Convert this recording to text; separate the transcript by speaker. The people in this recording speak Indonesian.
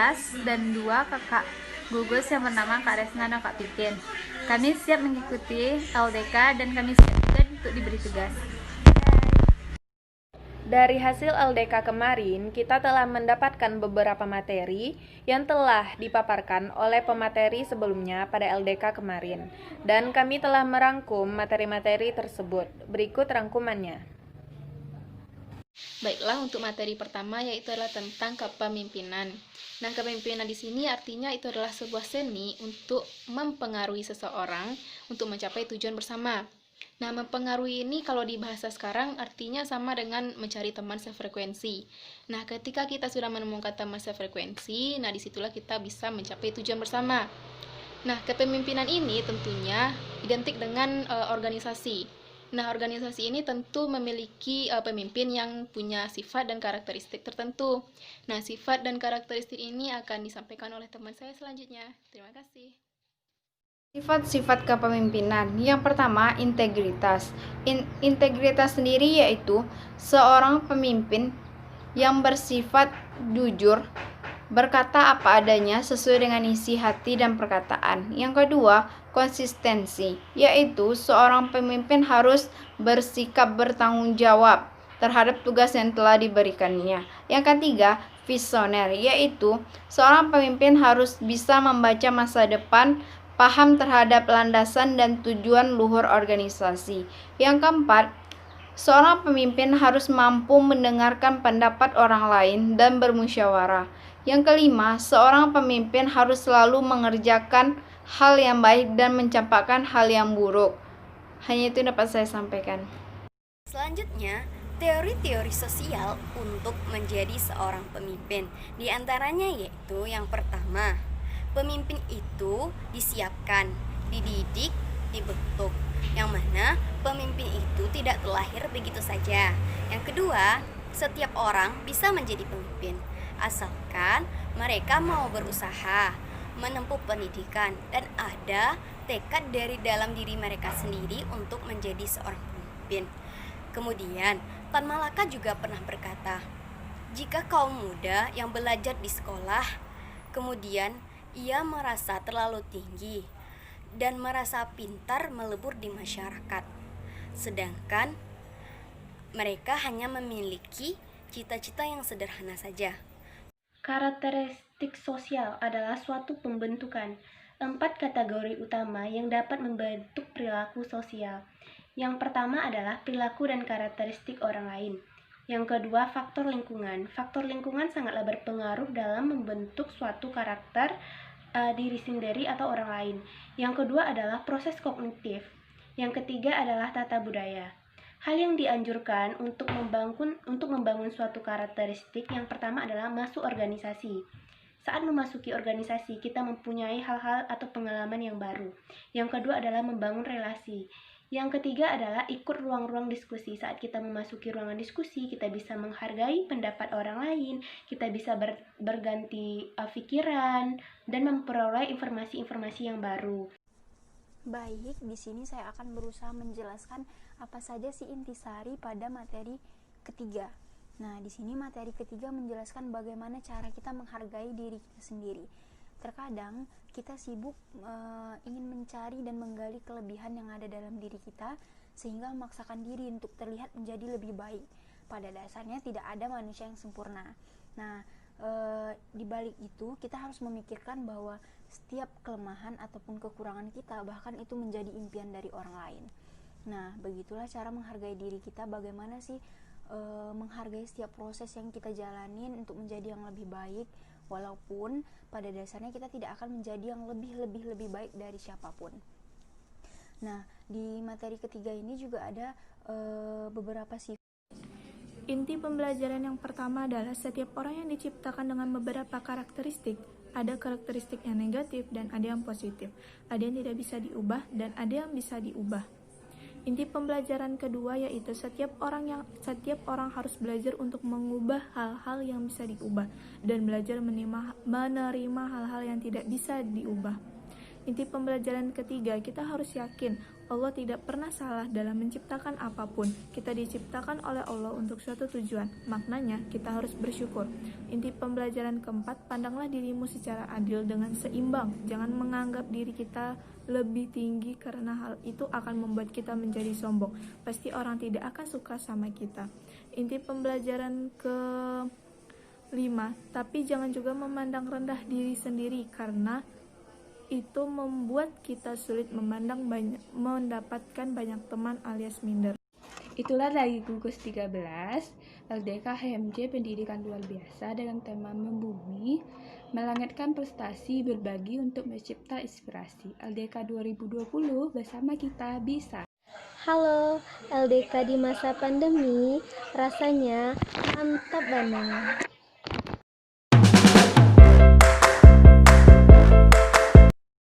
Speaker 1: kelas dan 2 kakak gugus yang bernama Kak Resna dan Kak Pipin. Kami siap mengikuti LDK dan kami siap juga untuk diberi tugas.
Speaker 2: Dari hasil LDK kemarin, kita telah mendapatkan beberapa materi yang telah dipaparkan oleh pemateri sebelumnya pada LDK kemarin, dan kami telah merangkum materi-materi tersebut. Berikut rangkumannya.
Speaker 3: Baiklah, untuk materi pertama yaitu adalah tentang kepemimpinan. Nah, kepemimpinan di sini artinya itu adalah sebuah seni untuk mempengaruhi seseorang untuk mencapai tujuan bersama. Nah, mempengaruhi ini kalau di bahasa sekarang artinya sama dengan mencari teman sefrekuensi. Nah, ketika kita sudah menemukan teman sefrekuensi, nah disitulah kita bisa mencapai tujuan bersama. Nah, kepemimpinan ini tentunya identik dengan organisasi. Nah, organisasi ini tentu memiliki pemimpin yang punya sifat dan karakteristik tertentu. Nah, sifat dan karakteristik ini akan disampaikan oleh teman saya selanjutnya. Terima kasih.
Speaker 4: Sifat-sifat kepemimpinan. Yang pertama, integritas. Integritas sendiri yaitu seorang pemimpin yang bersifat jujur, berkata apa adanya sesuai dengan isi hati dan perkataan. Yang kedua, konsistensi, yaitu seorang pemimpin harus bersikap bertanggung jawab terhadap tugas yang telah diberikannya. Yang ketiga, visioner, yaitu seorang pemimpin harus bisa membaca masa depan, paham terhadap landasan dan tujuan luhur organisasi. Yang keempat, seorang pemimpin harus mampu mendengarkan pendapat orang lain dan bermusyawarah. Yang kelima, seorang pemimpin harus selalu mengerjakan hal yang baik dan mencampakkan hal yang buruk. Hanya itu dapat saya sampaikan.
Speaker 5: Selanjutnya, teori-teori sosial untuk menjadi seorang pemimpin. Di antaranya yaitu yang pertama, pemimpin itu disiapkan, dididik, dibentuk. Yang mana pemimpin itu tidak terlahir begitu saja. Yang kedua, setiap orang bisa menjadi pemimpin asalkan mereka mau berusaha, menempuh pendidikan, dan ada tekad dari dalam diri mereka sendiri untuk menjadi seorang pemimpin. Kemudian, Tan Malaka juga pernah berkata, jika kaum muda yang belajar di sekolah, kemudian ia merasa terlalu tinggi dan merasa pintar melebur di masyarakat, sedangkan mereka hanya memiliki cita-cita yang sederhana saja.
Speaker 6: Karakteristik sosial adalah suatu pembentukan 4 kategori utama yang dapat membentuk perilaku sosial. Yang pertama adalah perilaku dan karakteristik orang lain. Yang kedua, faktor lingkungan. Faktor lingkungan sangatlah berpengaruh dalam membentuk suatu karakter diri sendiri atau orang lain. Yang kedua adalah proses kognitif. Yang ketiga adalah tata budaya. Hal yang dianjurkan untuk membangun suatu karakteristik yang pertama adalah masuk organisasi. Saat memasuki organisasi, kita mempunyai hal-hal atau pengalaman yang baru. Yang kedua adalah membangun relasi. Yang ketiga adalah ikut ruang-ruang diskusi. Saat kita memasuki ruangan diskusi, kita bisa menghargai pendapat orang lain, kita bisa berganti pikiran, dan memperoleh informasi-informasi yang baru.
Speaker 7: Baik, di sini saya akan berusaha menjelaskan apa saja sih intisari pada materi ketiga. Nah, di sini materi ketiga menjelaskan bagaimana cara kita menghargai diri kita sendiri. Terkadang kita sibuk ingin mencari dan menggali kelebihan yang ada dalam diri kita sehingga memaksakan diri untuk terlihat menjadi lebih baik. Pada dasarnya tidak ada manusia yang sempurna. Nah, di balik itu kita harus memikirkan bahwa setiap kelemahan ataupun kekurangan kita bahkan itu menjadi impian dari orang lain. Nah, begitulah cara menghargai diri kita. Bagaimana sih menghargai setiap proses yang kita jalanin untuk menjadi yang lebih baik, walaupun pada dasarnya kita tidak akan menjadi yang lebih baik dari siapapun. Nah, di materi ketiga ini juga ada beberapa sifat.
Speaker 8: Inti pembelajaran yang pertama adalah setiap orang yang diciptakan dengan beberapa karakteristik. Ada karakteristik yang negatif dan ada yang positif. Ada yang tidak bisa diubah dan ada yang bisa diubah. Inti pembelajaran kedua yaitu setiap orang harus belajar untuk mengubah hal-hal yang bisa diubah dan belajar menerima hal-hal yang tidak bisa diubah. Inti pembelajaran ketiga, kita harus yakin Allah tidak pernah salah dalam menciptakan apapun. Kita diciptakan oleh Allah untuk suatu tujuan. Maknanya, kita harus bersyukur. Inti pembelajaran keempat, pandanglah dirimu secara adil dengan seimbang. Jangan menganggap diri kita lebih tinggi karena hal itu akan membuat kita menjadi sombong. Pasti orang tidak akan suka sama kita. Inti pembelajaran ke-5, tapi jangan juga memandang rendah diri sendiri karena itu membuat kita sulit mendapatkan banyak teman alias minder.
Speaker 9: Itulah dari gugus 13 LDK HMJ Pendidikan Luar Biasa dengan tema Membumi, melangitkan prestasi, berbagi untuk mencipta inspirasi. LDK 2020 bersama kita bisa.
Speaker 10: Halo, LDK di masa pandemi rasanya mantap banget.